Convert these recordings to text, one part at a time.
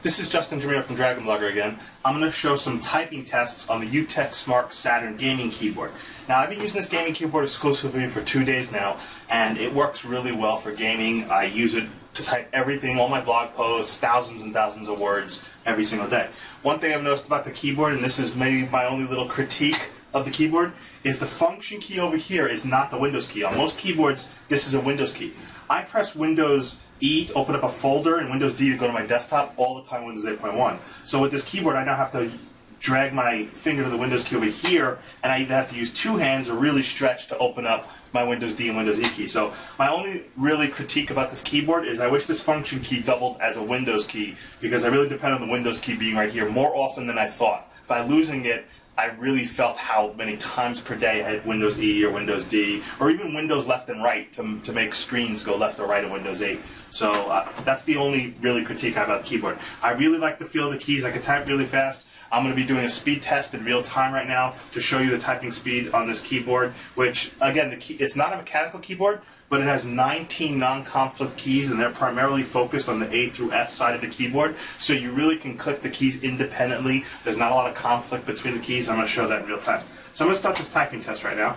This is Justin Jameer from Dragon Blogger again. I'm going to show some typing tests on the UtechSmart Saturn gaming keyboard. Now, I've been using this gaming keyboard exclusively for 2 days now, and it works really well for gaming. I use it to type everything, all my blog posts, thousands and thousands of words every single day. One thing I've noticed about the keyboard, and this is maybe my only little critique of the keyboard, is the function key over here is not the Windows key. On most keyboards, this is a Windows key. I press Windows E to open up a folder and Windows D to go to my desktop all the time Windows 8.1. So with this keyboard, I now have to drag my finger to the Windows key over here, and I either have to use two hands or really stretch to open up my Windows D and Windows E key. So my only really critique about this keyboard is I wish this function key doubled as a Windows key, because I really depend on the Windows key being right here more often than I thought. By losing it, I really felt how many times per day I had Windows E or Windows D, or even Windows left and right to make screens go left or right in Windows 8. So that's the only really critique I have about the keyboard. I really like the feel of the keys. I can type really fast. I'm going to be doing a speed test in real time right now to show you the typing speed on this keyboard, which, again, it's not a mechanical keyboard, but it has 19 non-conflict keys, and they're primarily focused on the A through F side of the keyboard, so you really can click the keys independently. There's not a lot of conflict between the keys. I'm going to show that in real time. So I'm going to start this typing test right now.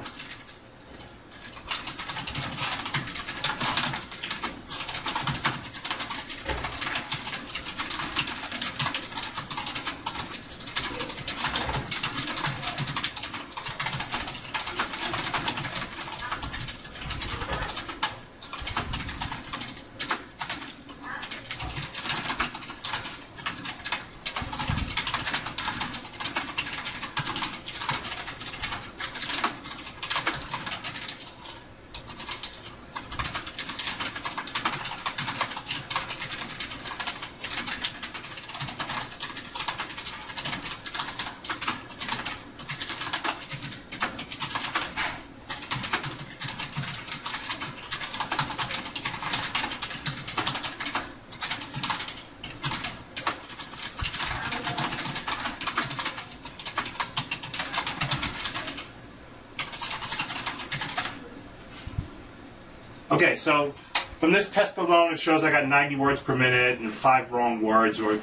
Okay, so from this test alone, it shows I got 90 words per minute and 5 wrong words or 1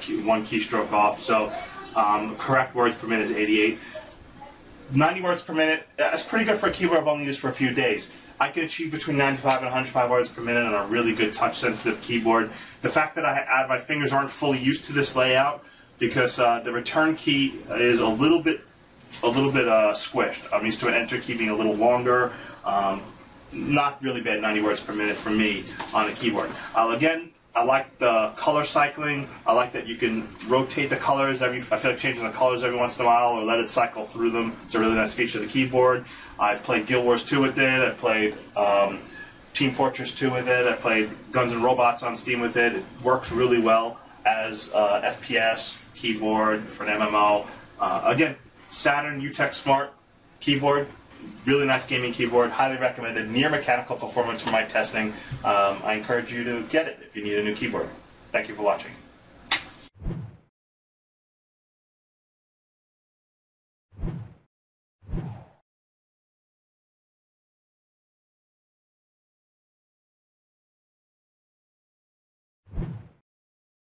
keystroke off. So correct words per minute is 88. 90 words per minute, that's pretty good for a keyboard I've only used for a few days. I can achieve between 95 and 105 words per minute on a really good touch-sensitive keyboard. The fact that my fingers aren't fully used to this layout, because the return key is a little bit squished. I'm used to an enter key being a little longer. Not really bad 90 words per minute for me on a keyboard. Again, I like the color cycling. I like that you can rotate the colors I feel like changing the colors every once in a while, or let it cycle through them. It's a really nice feature of the keyboard. I've played Guild Wars 2 with it. I've played Team Fortress 2 with it. I've played Guns N' Robots on Steam with it. It works really well as FPS keyboard for an MMO. Again, Saturn UtechSmart keyboard. Really nice gaming keyboard, highly recommended, near mechanical performance for my testing. I encourage you to get it if you need a new keyboard. Thank you for watching.